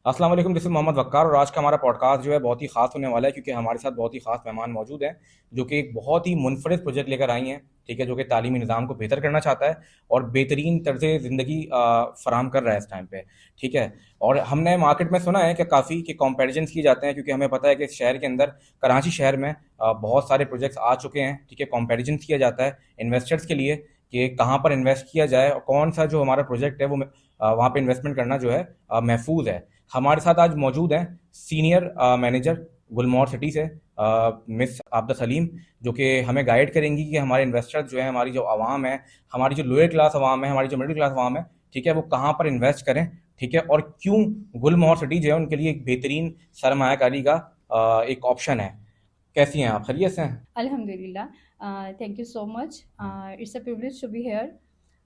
अस्सलाम वालेकुम, this is Mohammad वक्कार और आज का हमारा पॉडकास्ट जो है बहुत ही ख़ास होने वाला है क्योंकि हमारे साथ बहुत ही ख़ास मेहमान मौजूद हैं जो कि एक बहुत ही मुनफ़रिद प्रोजेक्ट लेकर आई हैं, ठीक है? जो कि तालीमी निज़ाम को बेहतर करना चाहता है और बेहतरीन तर्ज़ ज़िंदगी फ़राहम कर रहा है इस टाइम पे, ठीक है? और हमने मार्केट में सुना है कि काफ़ी कि कंपैरिजन्स किए जाते हैं क्योंकि हमें पता है कि इस शहर के अंदर कराची शहर में बहुत सारे प्रोजेक्ट्स आ चुके हैं, ठीक है? कंपैरिजन्स किया जाता है इन्वेस्टर्स के लिए कि कहाँ पर इन्वेस्ट किया जाए और कौन-सा जो हमारा प्रोजेक्ट है वो वहाँ पे इन्वेस्टमेंट करना जो है महफ़ूज़ है। हमारे साथ आज मौजूद हैं सीनियर मैनेजर गुलमोहर सिटी से मिस आबदा सलीम, जो कि हमें गाइड करेंगी कि हमारे इन्वेस्टर्स जो हैं, हमारी जो आवाम है, हमारी जो लोअर क्लास आवाम है, हमारी जो मिडिल क्लास आवाम है, ठीक है, वो कहाँ पर इन्वेस्ट करें, ठीक है, और क्यों गुलमोहर सिटी जो है उनके लिए एक बेहतरीन सरमायाकारी का एक ऑप्शन है। कैसी हैं आप? खैरियत से हैं? अल्हम्दुलिल्लाह, thank you so much. It's a privilege to be here.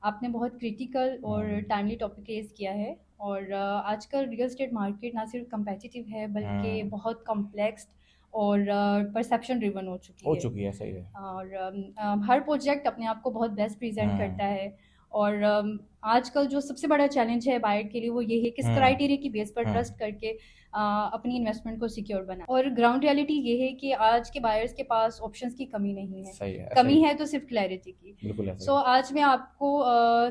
आपने बहुत क्रिटिकल और हम्म, टाइमली टॉपिक रेज़ किया है और आजकल रियल एस्टेट मार्केट ना सिर्फ कम्पेटिटिव है बल्कि हम्म, बहुत कॉम्प्लेक्स और परसेप्शन ड्रिवन हो हो चुकी है। चुकी है, सही है। और हर प्रोजेक्ट अपने आप को बहुत बेस्ट प्रेजेंट हम्म, करता है। और आजकल जो सबसे बड़ा चैलेंज है बायर के लिए वो ये है किस हम्म, क्राइटेरिया की बेस पर हम्म, ट्रस्ट करके अपनी इन्वेस्टमेंट को सिक्योर बना। और ग्राउंड रियलिटी ये है कि आज के बायर्स के पास ऑप्शंस की कमी नहीं है। सही है, ऐसा ही कमी है। है तो सिर्फ क्लैरिटी की। बिल्कुल ऐसा ही सो है। आज मैं आपको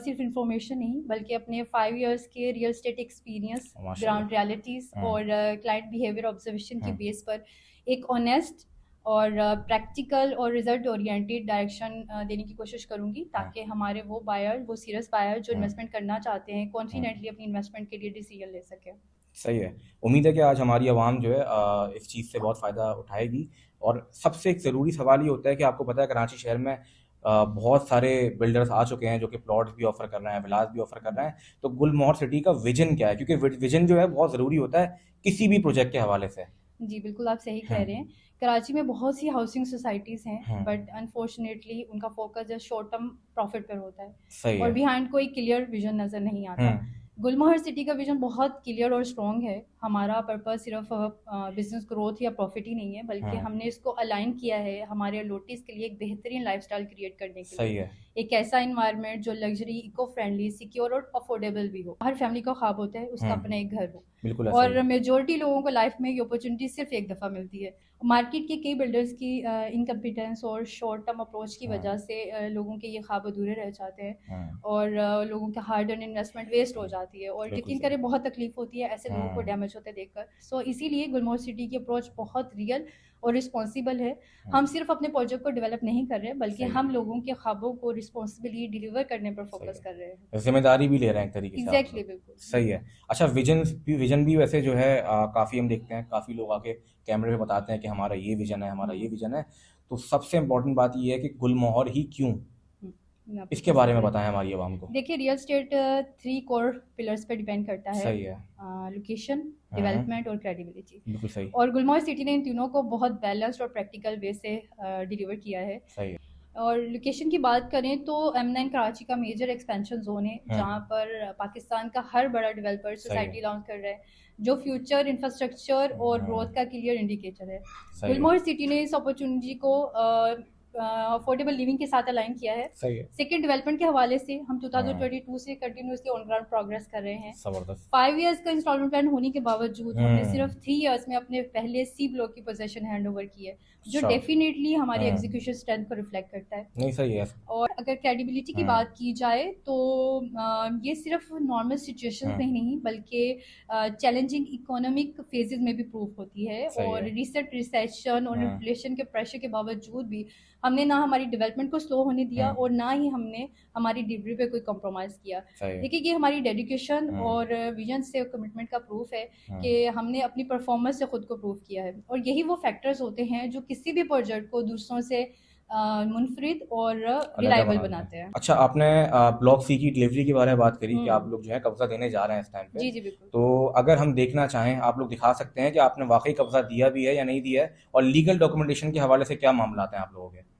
सिर्फ इंफॉर्मेशन नहीं बल्कि अपने 5 इयर्स के रियल स्टेट एक्सपीरियंस, माशाल्लाह। ग्राउंड रियलिटीज़ हम्म, और क्लाइंट बिहेवियर ऑब्जर्वेशन की हम्म, बेस पर एक ऑनेस्ट और प्रैक्टिकल और रिजल्ट ओरिएंटेड डायरेक्शन देने की कोशिश करूँगी हम्म, ताकि हमारे वो सीरियस बायर जो हम्म, इन्वेस्टमेंट करना चाहते हैं हम्म। कॉन्फिडेंटली अपनी इन्वेस्टमेंट के लिए डिसीजन ले सकें। सही है। उम्मीद है कि आज हमारी आवाम जो है इस चीज़ से बहुत फ़ायदा उठाएगी और सबसे एक ज़रूरी सवाल ये होता है कि आपको पता है कराची शहर में बहुत सारे बिल्डर्स आ चुके हैं जो कि प्लॉट्स भी ऑफ़र कर रहे हैं, विलास भी ऑफ़र कर रहे हैं। तो गुलमोहर सिटी का विज़न क्या है? क्योंकि विज़न जो है बहुत ज़रूरी होता है किसी भी प्रोजेक्ट के हवाले से। जी, बिल्कुल आप सही कह हुँ, रहे हैं। कराची में बहुत सी हाउसिंग सोसाइटीज़ हैं, हुँ, बट अनफॉर्चुनेटली उनका focus just short term profit पर होता है सही और है। बिहाइंड कोई क्लियर विज़न नज़र नहीं हुँ, आता। गुलमोहर सिटी का विज़न बहुत क्लियर और स्ट्रॉन्ग है। हमारा पर्पस सिर्फ़ बिज़नेस ग्रोथ या प्रॉफ़िट ही नहीं है, बल्कि हुँ, हमने इसको अलाइन किया है हमारे अलोटीज़ के लिए एक बेहतरीन लाइफ़स्टाइल क्रिएट करने के लिए। सही है। एक ऐसा एनवायरनमेंट जो लग्ज़री, इको फ्रेंडली, सिक्योर और अफ़ोर्डेबल भी हो। हर फैमिली का ख्वाब होता है उसका हुँ, अपना एक घर हो। बिल्कुल ऐसा ही और है। मेजॉरिटी लोगों को लाइफ में ये अपॉर्चुनिटी सिर्फ एक दफ़ा मिलती है। मार्केट के कई बिल्डर्स की इनकम्पिटेंस और शॉर्ट टर्म अप्रोच की हुँ, वजह से लोगों के ये ख्वाब अधूरे रह जाते हैं हुँ, और लोगों का हार्ड अर्न इन्वेस्टमेंट वेस्ट हो जाती है और बिल्कुल यकीन सही। करें बहुत तकलीफ होती है ऐसे लोगों को हुँ, डैमेज होते देखकर। सो इसीलिए गुलमोहर सिटी की अप्रोच बहुत रियल और रिस्पॉन्सिबल है। हुँ, हम सिर्फ अपने प्रोजेक्ट को डेवलप नहीं कर रहे बल्कि सही हम है, लोगों के ख्वाबों को रिस्पॉन्सिबली डिलीवर करने पर सही फोकस कर रहे हैं। है। ज़िम्मेदारी भी ले रहे हैं एक तरीके से आप एग्जैक्टली लोग। बिल्कुल सही है। अच्छा, विज़न भी वैसे जो है काफ़ी हम देखते हैं, काफ़ी लोग आके कैमरे में बताते हैं कि हमारा ये विज़न है, हमारा ये हम्म विज़न है। तो सबसे इम्पोर्टेंट बात ये है कि गुलमोहर ही क्यों? मैं इसके बिल्कुल बारे सही में है। बताएँ हमारी आवाम को। देखिए रियल एस्टेट 3 कोर पिलर्स पे डिपेंड करता है। सही है। लोकेशन, हुँ, डेवलपमेंट और क्रेडिबिलिटी। बिल्कुल सही, और गुलमोहर सिटी ने इन तीनों को बहुत बैलेंस्ड और प्रैक्टिकल वे से डिलीवर किया है। सही है। और लोकेशन की बात करें तो M9 कराची का मेजर एक्सपेंशन ज़ोन है हुँ, जहाँ पर पाकिस्तान का हर बड़ा डेवलपर सही है। सोसाइटी लॉन्च कर रहा है जो फ्यूचर इंफ्रास्ट्रक्चर और हुँ, ग्रोथ का क्लियर इंडिकेटर है। सही है, गुलमोहर सिटी ने इस अपॉर्चुनिटी को अफोर्डेबल लिविंग के साथ अलाइन किया है। सही है। सेकंड, डेवलपमेंट के हवाले से हम हुँ, 2022 से कंटिन्यूसली ऑन ग्राउंड प्रोग्रेस कर रहे हैं। ज़बरदस्त। 5 इयर्स का इंस्टॉलमेंट प्लान होने के बावजूद हमने हुँ, सिर्फ 3 इयर्स में अपने पहले सी ब्लॉक की पोजीशन हैंड ओवर की है, जो अच्छा। डेफिनेटली हमारी हुँ, एग्जीक्यूशन स्ट्रेंथ को रिफ्लेक्ट करता है। नहीं सही है। और अगर क्रेडिबिलिटी की हुँ, बात की जाए तो ये सिर्फ नॉर्मल सिचुएशंस हुँ, में ही नहीं बल्कि चैलेंजिंग इकोनॉमिक फेजेस में भी प्रूव होती है। सही और है। रिसेंट रिसेशन और हुँ, इन्फ्लेशन के प्रेशर के बावजूद भी हमने ना हमारी डेवलपमेंट को स्लो होने दिया हुँ, और ना ही हमने हमारी डिलीवरी पे कोई कॉम्प्रोमाइज़ किया। सही है। देखिए ये हमारी डेडिकेशन हुँ, और विजन से कमिटमेंट का प्रूफ है हुँ, कि हमने अपनी परफॉर्मेंस से खुद को प्रूव किया है और यही वो फैक्टर्स होते हैं जो किसी भी प्रोजेक्ट को दूसरों से मुनफरिद और अलग रिलायबल बनाते हैं। बनाते हैं। अच्छा, आपने ब्लॉक सी की डिलीवरी के बारे में बात करी कि आप हुँ। लोग जो है कब्ज़ा देने जा रहे हैं इस टाइम पे। जी, जी, बिल्कुल। तो अगर हम देखना चाहें, आप लोग दिखा सकते हैं कि आपने वाक़ई कब्ज़ा दिया भी है या नहीं दिया है और लीगल डॉक्यूमेंटेशन के हवाले से क्या मामलात हैं आप लोगों के?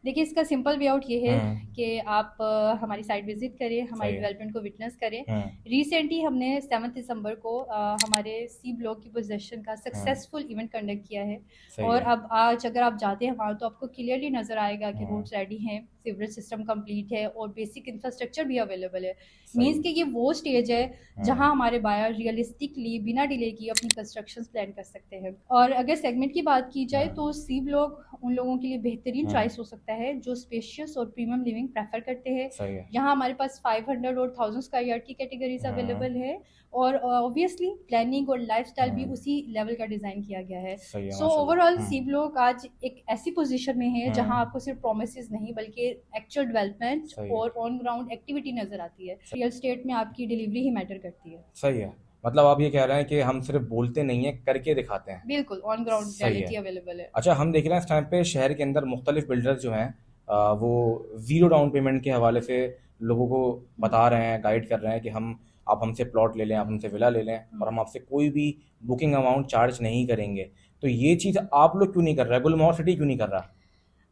देखिए, इसका सिंपल वे आउट ये है हम्म। कि आप हमारी साइट विजिट करें, हमारी सही है। डेवलपमेंट को विटनेस करें। हम्म। रिसेंटली हमने 7 दिसंबर को हमारे सी ब्लॉक की पोजेसन का हम्म। सक्सेसफुल इवेंट कंडक्ट किया है। सही और है। अब आज अगर आप जाते हैं वहाँ, तो आपको क्लियरली नज़र आएगा कि हम्म। रोड्स रेडी हैं, सीवरेज सिस्टम कंप्लीट है और बेसिक इंफ्रास्ट्रक्चर भी अवेलेबल है। सही मीन्स है। कि ये वो स्टेज है हम्म। जहाँ हमारे बायर रियलिस्टिकली बिना डिले की अपनी कंस्ट्रक्शन प्लान कर सकते हैं। और अगर सेगमेंट की बात की जाए, हम्म। तो सी ब्लॉक उन लोगों के लिए बेहतरीन हम्म। चॉइस हो सकता है जो स्पेशियस और प्रीमियम लिविंग प्रेफर करते हैं। सही है। यहाँ हमारे पास 500 और 1000 स्क्वायर यार्ड की कैटेगरीज हम्म। अवेलेबल है। और ऑब्वियसली प्लानिंग और लाइफस्टाइल भी हम्म। उसी लेवल का डिज़ाइन किया गया है। सही है सो माशाल्लाह। ओवरऑल सी हम्म। ब्लॉक आज एक ऐसी पोजीशन में है जहाँ हम्म। आपको सिर्फ प्रोमिसेस नहीं बल्कि एक्चुअल डेवलपमेंट सही है। और ऑन ग्राउंड एक्टिविटी नज़र आती है। रियल स्टेट में आपकी डिलीवरी ही मैटर करती है। सही है। मतलब आप ये कह रहे हैं कि हम सिर्फ बोलते नहीं हैं, करके दिखाते हैं। बिल्कुल ऑन ग्राउंड सही है। रियलिटी अवेलेबल है। अच्छा, हम देख रहे हैं इस टाइम पे शहर के अंदर मुख्तलिफ बिल्डर्स जो हैं वो ज़ीरो डाउन पेमेंट के हवाले से लोगों को बता रहे हैं, गाइड कर रहे हैं कि हम आप हमसे प्लॉट ले लें, आप हमसे विला ले लें और हम आपसे कोई भी बुकिंग अमाउंट चार्ज नहीं करेंगे। तो ये चीज़ आप लोग क्यों नहीं कर रहे? गुलमोहर सिटी क्यों नहीं कर रहा?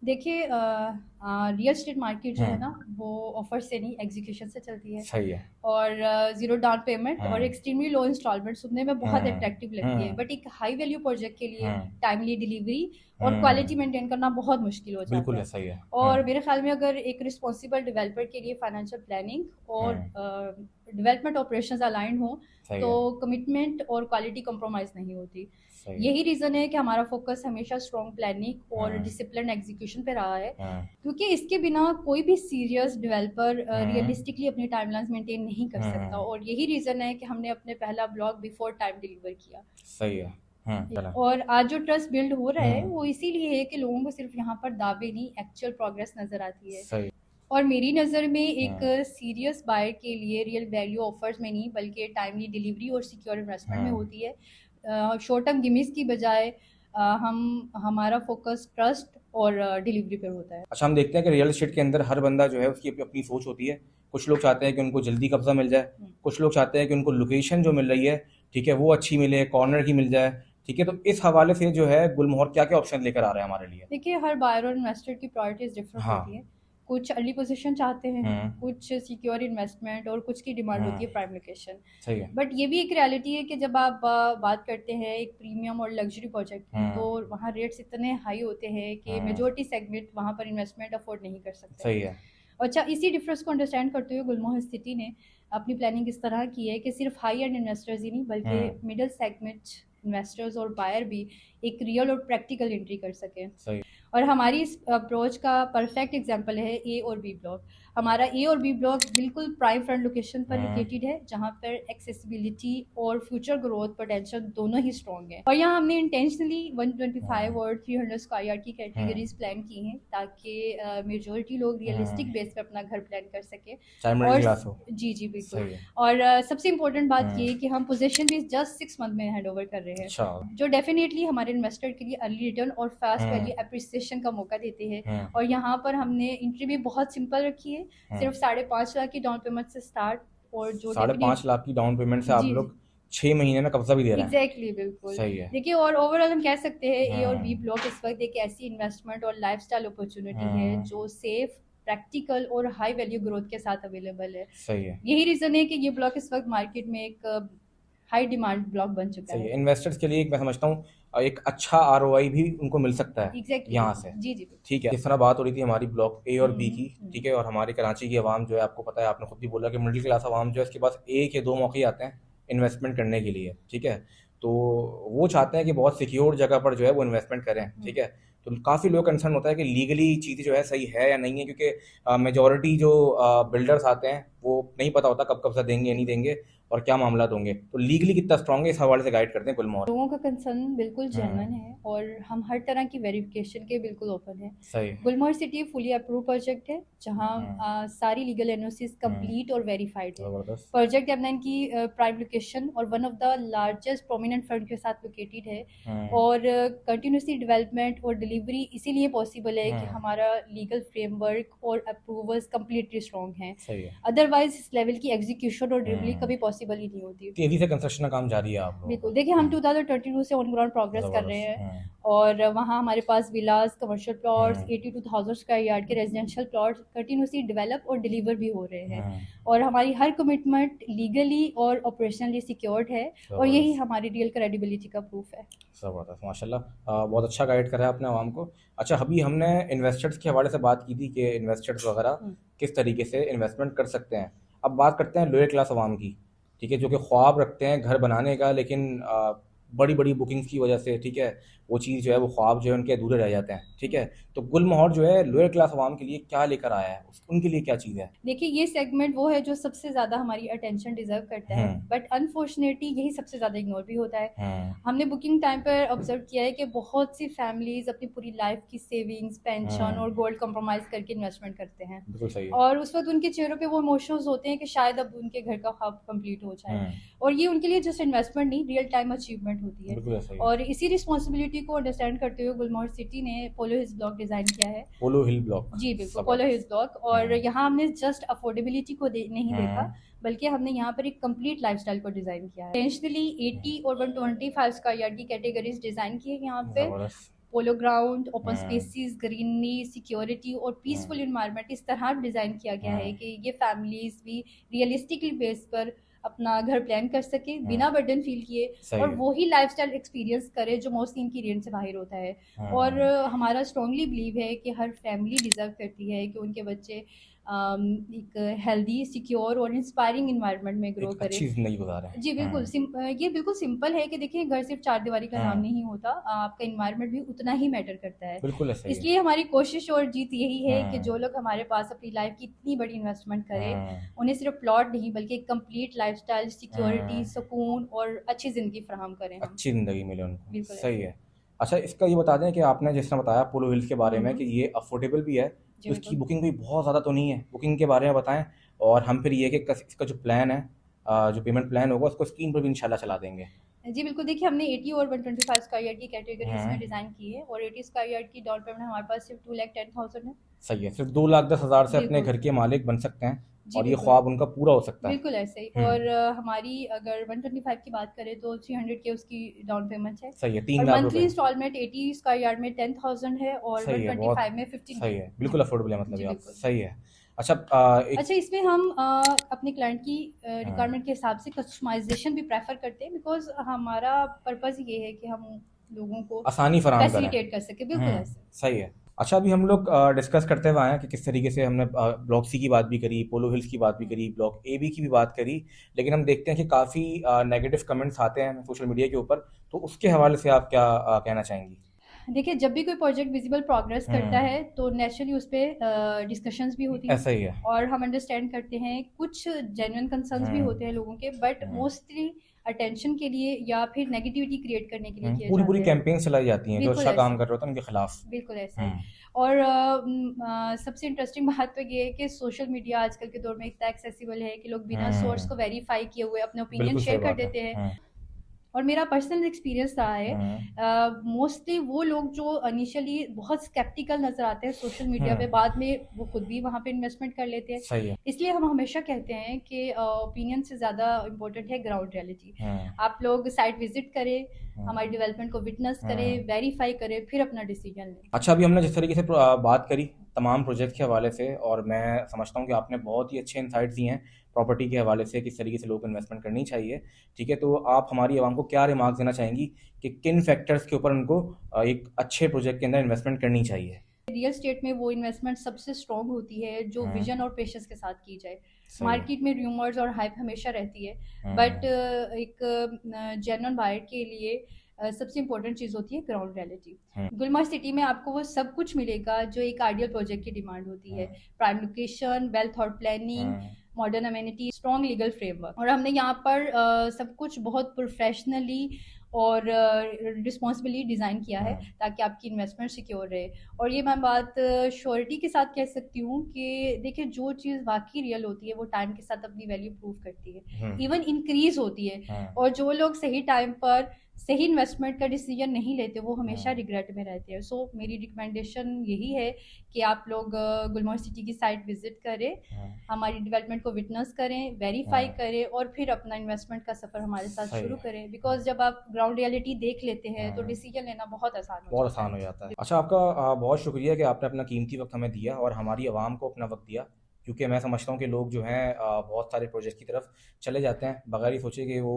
देखिए, रियल एस्टेट मार्केट जो है ना, हम्म। वो ऑफर से नहीं एग्जीक्यूशन से चलती है। सही है। और ज़ीरो डाउन पेमेंट और हम्म। एक्सट्रीमली लो इंस्टॉलमेंट सुनने में बहुत हम्म। अट्रैक्टिव लगती है, हम्म। बट एक हाई वैल्यू प्रोजेक्ट के लिए हम्म। टाइमली डिलीवरी और क्वालिटी हम्म। मेंटेन करना बहुत मुश्किल हो जाता बिल्कुल है। है। सही है। और मेरे ख्याल में अगर एक रिस्पॉन्सिबल डेवलपर के लिए फाइनेंशियल प्लानिंग और हम्म। डेवलपमेंट ऑपरेशंस अलाइन हो, सही तो है। कमिटमेंट और क्वालिटी कंप्रोमाइज़ नहीं होती। सही है। यही रीज़न है कि हमारा फोकस हमेशा स्ट्रॉन्ग प्लानिंग और हम्म। डिसिप्लिन एग्जीक्यूशन पे रहा है, हम्म। क्योंकि इसके बिना कोई भी सीरियस डेवलपर हम्म। रियलिस्टिकली अपनी टाइमलाइंस मेंटेन नहीं कर सकता। हम्म। और यही रीज़न है कि हमने अपने पहला ब्लॉग बिफोर टाइम डिलीवर किया। सही है। चला। और आज जो ट्रस्ट बिल्ड हो रहा है हम्म। वो इसीलिए है कि लोगों को सिर्फ यहाँ पर दावे नहीं, एक्चुअल प्रोग्रेस नज़र आती है। सही। और मेरी नज़र में एक हम्म। सीरियस बायर के लिए रियल वैल्यू ऑफर्स में नहीं बल्कि टाइमली डिलीवरी और सिक्योर इन्वेस्टमेंट में हम्म। होती है। शॉर्ट टर्म गिमिस की बजाय हम हमारा फोकस ट्रस्ट और डिलीवरी पर होता है। अच्छा, हम देखते हैं कि रियल एस्टेट के अंदर हर बंदा जो है उसकी अपनी अपनी सोच होती है। कुछ लोग चाहते हैं कि उनको जल्दी कब्जा मिल जाए, हम्म। कुछ लोग चाहते हैं कि उनको लोकेशन जो मिल रही है, ठीक है, वो अच्छी मिले, कॉर्नर की मिल जाए। ठीक है, तो इस हवाले से जो है गुलमोहर क्या क्या ऑप्शन लेकर आ रहे हैं हमारे लिए? देखिए, हर बायर और इन्वेस्टर की प्रायोरिटीज डिफरेंट हाँ। होती है। कुछ अर्ली पोजीशन चाहते हैं, हम्म। कुछ सिक्योर इन्वेस्टमेंट और कुछ की डिमांड होती है हम्म। Prime location. सही है। बट ये भी एक रियलिटी है कि जब आप बात करते हैं एक प्रीमियम और लग्जरी प्रोजेक्ट की, तो हम्म। वहाँ रेट्स इतने हाई होते हैं कि हम्म। मेजोरिटी सेगमेंट वहाँ पर इन्वेस्टमेंट अफोर्ड नहीं कर सकते। सही है। अच्छा, इसी डिफरेंस को अंडरस्टैंड करते हुए गुलमोहर सिटी ने अपनी प्लानिंग इस तरह की है कि सिर्फ हाई एंड इन्वेस्टर्स ही नहीं बल्कि मिडिल सेगमेंट इन्वेस्टर्स और बायर भी एक रियल और प्रैक्टिकल एंट्री कर सकें। सही। और हमारी इस अप्रोच का परफेक्ट एग्जांपल है ए और बी ब्लॉक। हमारा ए और बी ब्लॉक बिल्कुल प्राइम फ्रंट लोकेशन पर लोकेटेड है, जहाँ पर एक्सेसिबिलिटी और फ्यूचर ग्रोथ पोटेंशियल दोनों ही स्ट्रॉन्ग है। और यहाँ हमने इंटेंशनली 125 और 300 स्क्वायर यार्ड की कैटेगरीज प्लान की हैं ताकि मेजोरिटी लोग रियलिस्टिक बेस पर अपना घर प्लान कर सके। चाहे मिडिल और क्लास हो। जी बिल्कुल। सही है। और सबसे इम्पोर्टेंट बात ये है कि हम पोजीशन भी जस्ट 6 मंथ में हैंड ओवर कर रहे हैं, अच्छा। जो डेफिनेटली हमारे इन्वेस्टर के लिए अर्ली रिटर्न और फास्ट हम्म। वैल्यू अप्रिसिएशन का मौका देते हैं। हम्म। और यहाँ पर हमने एंट्री भी बहुत सिंपल रखी है, सिर्फ 5.5 लाख की डाउन पेमेंट से स्टार्ट। और जो 5.5 लाख की डाउन पेमेंट से आप जी लोग 6 महीने में कब्जा भी दे रहे हैं। एग्जैक्टली बिल्कुल। सही है। देखिए, और ओवरऑल हम कह सकते हैं ए और बी हम्म। ब्लॉक इस वक्त एक ऐसी इन्वेस्टमेंट और लाइफस्टाइल अपॉर्चुनिटी है हम्म। जो सेफ, प्रैक्टिकल और हाई वैल्यू ग्रोथ के साथ अवेलेबल है। सही है। यही रीजन है कि ये ब्लॉक इस वक्त मार्केट में एक हाई डिमांड ब्लॉक बन चुका सही है। है। इन्वेस्टर्स के लिए एक मैं समझता हूँ एक अच्छा आरओआई भी उनको मिल सकता है एग्जैक्टली यहाँ से। जी बिल्कुल। ठीक है, जिस तरह बात हो रही थी हमारी ब्लॉक ए और बी की, हम्म। ठीक है, और हमारी कराची की आवाम जो है, आपको पता है, आपने खुद भी बोला कि मिडिल क्लास आवाम जो है, इसके पास एक या दो मौके आते हैं इन्वेस्टमेंट करने के लिए। ठीक है, तो वो चाहते हैं कि बहुत सिक्योर जगह पर जो है वो इन्वेस्टमेंट करें। ठीक है, तो काफ़ी लोग कंसर्न होता है कि लीगली चीज़ें जो है सही है या नहीं है, क्योंकि मेजॉरिटी जो बिल्डर्स आते हैं वो नहीं पता होता कब कब्जा देंगे या नहीं देंगे और क्या मामला होंगे। तो लीगली कितना स्ट्रांग है, इस हवाले से गाइड करते हैं गुलमोहर। लोगों का कंसर्न बिल्कुल जेन्युइन है और हम हर तरह की वेरिफिकेशन के बिल्कुल ओपन है। सही। गुलमोहर सिटी फुली अप्रूव प्रोजेक्ट है, जहां सारी लीगल एनओसीज कंप्लीट और वेरीफाइड है। ज़बरदस्त। प्रोजेक्ट M9 की प्राइम लोकेशन और one of the largest prominent front के साथ लोकेटेड है। और कंटिन्यूसली डेवलपमेंट और डिलीवरी इसीलिए पॉसिबल है कि हमारा लीगल फ्रेमवर्क और अप्रूवल्स कम्प्लीटली स्ट्रॉन्ग हैं। सही है। अदरवाइज इस लेवल की एग्जीक्यूशन और डिलीवरी कभी पॉसिबल पॉसिबल ही नहीं होती। तेजी से कंस्ट्रक्शन का काम जारी है आप लोगों बिल्कुल, का। देखिए हम 2022 से ऑन ग्राउंड प्रोग्रेस कर रहे जबरदस्त। हैं और वहाँ हमारे पास विलास, कमर्शियल प्लॉट्स, हम्म 82,000 स्क्वायर यार्ड के रेजिडेंशियल प्लॉट्स कंटिन्यूसली डेवलप और डिलीवर भी हो रहे हैं। हम्म और हमारी हर कमिटमेंट लीगली और ऑपरेशनली सिक्योर्ड है और यही जबरदस्त हमारी रियल क्रेडिबिलिटी का प्रूफ है। जबरदस्त माशाल्लाह। बहुत अच्छा गाइड करा है आपने आवाम को। अच्छा, अभी हमने इन्वेस्टर्स के हवाले से बात की थी कि इन्वेस्टर्स वगैरह हम्म। किस तरीके से इन्वेस्टमेंट कर सकते हैं। अब बात करते हैं लोअर क्लास अवाम की, ठीक है, जो कि ख्वाब रखते हैं घर बनाने का, लेकिन बड़ी बड़ी बुकिंग्स की वजह से, ठीक है, वो चीज़ जो है, वो ख्वाब जो है उनके अधूरे रह जाते हैं, ठीक है। तो गुल मोहर जो है लोअर क्लास अवाम के लिए क्या लेकर आया है, उनके लिए क्या चीज़ है? देखिए ये सेगमेंट वो है जो सबसे ज़्यादा हमारी अटेंशन डिजर्व करता है, बट अनफॉर्चुनेटली यही सबसे ज़्यादा इग्नोर भी होता है। हम्म हमने बुकिंग टाइम पर ऑब्जर्व किया है कि बहुत सी फैमिलीज अपनी पूरी लाइफ की सेविंग्स, पेंशन और गोल्ड कॉम्प्रोमाइज करके इन्वेस्टमेंट करते हैं बिल्कुल सही है। और उस वक्त उनके चेहरों पे वो इमोशंस होते हैं कि शायद अब उनके घर का ख्वाब कंप्लीट हो जाए और ये उनके लिए जस्ट इन्वेस्टमेंट नहीं, रियल टाइम अचीवमेंट होती है। बिल्कुल सही है। और इसी रिस्पॉन्सिबिलिटी को अंडरस्टैंड करते हुए गुलमोहर सिटी ने पोलो हिल्स ब्लॉक डिज़ाइन किया है। पोलो हिल ब्लॉक। जी बिल्कुल, पोलो हिल्स ब्लॉक। और यहाँ हमने जस्ट अफोर्डेबिलिटी को नहीं देखा, बल्कि हमने यहाँ पर एक कंप्लीट लाइफस्टाइल को डिज़ाइन किया है। इंटेंशनली 80 और 125 स्क्वायर यार्ड की कैटेगरीज डिज़ाइन की है यहाँ पे। जबरदस्त। Polo ground, open spaces, greenery, security और पीसफुल इन्वायरमेंट इस तरह डिज़ाइन किया गया है कि ये फैमिलीज भी रियलिस्टिकली बेस पर अपना घर प्लान कर सके बिना बर्डन फील किए और वही लाइफस्टाइल एक्सपीरियंस करे जो मोस्टली इनकी रेंज से बाहर होता है। और हमारा स्ट्रांगली बिलीव है कि हर फैमिली डिजर्व करती है कि उनके बच्चे एक हेल्दी, सिक्योर और इंस्पायरिंग इन्वायरमेंट में ग्रो करें, अच्छी जिंदगी गुजारें। जी बिल्कुल। ये बिल्कुल सिंपल है कि देखिए घर सिर्फ चार दीवारी का नाम नहीं होता, आपका इन्वायरमेंट भी उतना ही मैटर करता है। बिल्कुल ऐसा ही है। इसलिए हमारी कोशिश और जीत यही है कि जो लोग हमारे पास अपनी लाइफ की इतनी बड़ी इन्वेस्टमेंट करें, उन्हें सिर्फ प्लॉट नहीं बल्कि एक कंप्लीट लाइफस्टाइल, सिक्योरिटी, सुकून और अच्छी जिंदगी फराहम करें, अच्छी जिंदगी मिले उनको। बिल्कुल सही है। अच्छा, इसका ये बता दें कि आपने जिस तरह बताया पोलो हिल्स के बारे में कि ये अफोर्डेबल भी है, तो इसकी बुकिंग कोई बहुत ज़्यादा तो नहीं है, बुकिंग के बारे में बताएं। और हम फिर ये कि इसका जो प्लान है, जो पेमेंट प्लान होगा, उसको स्क्रीन पर भी इंशाल्लाह चला देंगे। जी बिल्कुल, देखिए हमने 80 और 125 स्क्वायर यार्ड की कैटेगरीज में डिज़ाइन की है और 80 स्क्वायर यार्ड की डाउन पेमेंट हमारे पास सिर्फ 2,10,000 है। सही है, सिर्फ 2,10,000 से अपने घर के मालिक बन सकते हैं और ये ख्वाब उनका पूरा हो सकता है। बिल्कुल ऐसे ही। और हमारी अगर 125 की बात करें तो 300 के उसकी डाउन पेमेंट है। सही है, 3 और लाख मंथली रुपए। इंस्टॉलमेंट 80 स्क्वायर यार्ड में 10,000 है और 125 में 15। सही है, बिल्कुल अफोर्डेबल है, मतलब ये सही है। अच्छा, अच्छा, इसमें हम अपने क्लाइंट की रिक्वायरमेंट के हिसाब से कस्टमाइजेशन भी प्रेफर करते हैं, बिकॉज हमारा पर्पस ये है कि हम लोगों को आसानी फराहम करें, फैसिलिटेट कर सके। बिल्कुल ऐसे। सही है। अच्छा, अभी हम लोग डिस्कस करते हुए आए हैं कि किस तरीके से हमने ब्लॉक सी की बात भी करी, पोलो हिल्स की बात भी करी, ब्लॉक ए बी की भी बात करी, लेकिन हम देखते हैं कि काफ़ी नेगेटिव कमेंट्स आते हैं सोशल मीडिया के ऊपर, तो उसके हवाले से आप क्या कहना चाहेंगी? देखिए जब भी कोई प्रोजेक्ट विजिबल प्रोग्रेस करता है तो नेचुरली उस पर डिस्कशंस भी होती ऐसा ही है। और हम अंडरस्टैंड करते हैं कुछ जेन्युइन कंसर्न्स भी होते हैं लोगों के, बट मोस्टली अटेंशन के लिए या फिर नेगेटिविटी क्रिएट करने के लिए किए पूरी जाते हैं। कैंपेन चलाई जाती हैं जो बिल्कुल अच्छा काम ऐसे। कर रहे होते हैं उनके खिलाफ। बिल्कुल ऐसा है। और सबसे इंटरेस्टिंग बात तो ये है कि सोशल मीडिया आजकल के दौर में इतना एक्सेसिबल है कि लोग बिना सोर्स को वेरीफाई किए हुए अपने ओपिनियन शेयर कर देते हैं। और मेरा पर्सनल एक्सपीरियंस रहा है, मोस्टली वो लोग जो इनिशियली बहुत स्केप्टिकल नजर आते हैं सोशल मीडिया पे, बाद में वो खुद भी वहाँ पे इन्वेस्टमेंट कर लेते हैं। सही है। इसलिए हम हमेशा कहते हैं कि ओपिनियन से ज़्यादा इम्पोर्टेंट है ग्राउंड रियलिटी। आप लोग साइट विजिट करें, हमारी डेवलपमें को विटनेस करें, वेरीफाई करें, फिर अपना डिसीजन लें। अच्छा, अभी हमने जिस तरीके से बात करी तमाम प्रोजेक्ट के हवाले से, और मैं समझता हूँ कि आपने बहुत ही अच्छे इंसाइट्स दिए हैं प्रॉपर्टी के हवाले से, किस तरीके से लोगों को इन्वेस्टमेंट करनी चाहिए, ठीक है। तो आप हमारी आवाम को क्या रिमार्क देना चाहेंगी कि किन फैक्टर्स के ऊपर उनको एक अच्छे प्रोजेक्ट के अंदर इन्वेस्टमेंट करनी चाहिए? रियल स्टेट में वो इन्वेस्टमेंट सबसे स्ट्रॉन्ग होती है जो विजन और पेशेंस के साथ की जाए। मार्केट में रूमर्स और हाइप हमेशा रहती है, बट एक जेन्युइन बायर के लिए सबसे इम्पोर्टेंट चीज़ होती है ग्राउंड रियलिटी। गुलमर्ग सिटी में आपको वो सब कुछ मिलेगा जो एक आइडियल प्रोजेक्ट की डिमांड होती है। Prime location, well thought planning, modern amenity, strong legal framework. और हमने यहाँ पर सब कुछ बहुत प्रोफेशनली और रिस्पॉन्सिबली डिज़ाइन किया है ताकि आपकी इन्वेस्टमेंट सिक्योर रहे। और ये मैं बात श्योरिटी के साथ कह सकती हूँ कि देखिए जो चीज़ वाकई रियल होती है वो टाइम के साथ अपनी वैल्यू प्रूव करती है, इवन इंक्रीज होती है। और जो लोग सही टाइम पर सही इन्वेस्टमेंट का डिसीजन नहीं लेते वो हमेशा हाँ रिग्रेट में रहते हैं। सो मेरी रिकमेंडेशन यही है कि आप लोग गुलमोहर सिटी की साइट विजिट करें, हाँ हमारी डेवलपमेंट को विटनेस करें, वेरीफाई हाँ, करें और फिर अपना इन्वेस्टमेंट का सफ़र हमारे साथ सही शुरू है। करें। बिकॉज जब आप ग्राउंड रियलिटी देख लेते हैं तो हाँ, डिसीजन लेना बहुत आसान हो बहुत जाता आसान है। हो जाता है। अच्छा, आपका बहुत शुक्रिया कि आपने अपना कीमती वक्त हमें दिया और हमारी आवाम को अपना वक्त दिया, क्योंकि मैं समझता हूँ कि लोग जो हैं बहुत सारे प्रोजेक्ट की तरफ चले जाते हैं बगैर ही सोचे कि वो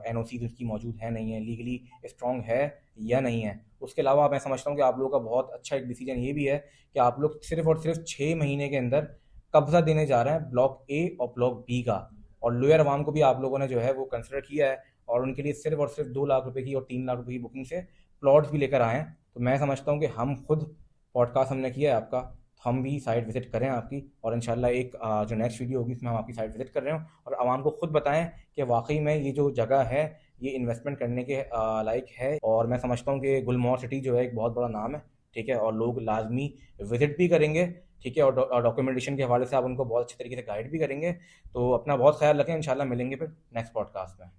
एनओसी उसकी मौजूद है नहीं है, लीगली स्ट्रांग है या नहीं है। उसके अलावा मैं समझता हूँ कि आप लोगों का बहुत अच्छा एक डिसीजन ये भी है कि आप लोग सिर्फ और सिर्फ 6 महीने के अंदर कब्जा देने जा रहे हैं ब्लॉक ए और ब्लॉक बी का, और लोअर आवाम को भी आप लोगों ने जो है वो कंसिडर किया है और उनके लिए सिर्फ और सिर्फ 2 लाख रुपए की और 3 लाख रुपए की बुकिंग से प्लॉट्स भी लेकर आए हैं। तो मैं समझता हूँ कि हम खुद पॉडकास्ट हमने किया है आपका, तो हम भी साइट विजिट करें आपकी, और इंशाल्लाह एक जो नेक्स्ट वीडियो होगी उसमें हम आपकी साइट विजिट कर रहे हो और आवाम को खुद बताएं कि वाकई में ये जो जगह है ये इन्वेस्टमेंट करने के लायक है। और मैं समझता हूँ कि गुलमोहर सिटी जो है एक बहुत बड़ा नाम है, ठीक है, और लोग लाजमी विजिट भी करेंगे, ठीक है, और डॉक्यूमेंटेशन के हवाले से आप उनको बहुत अच्छे तरीके से गाइड भी करेंगे। तो अपना बहुत ख्याल रखें, इंशाल्लाह मिलेंगे फिर नेक्स्ट पॉडकास्ट में।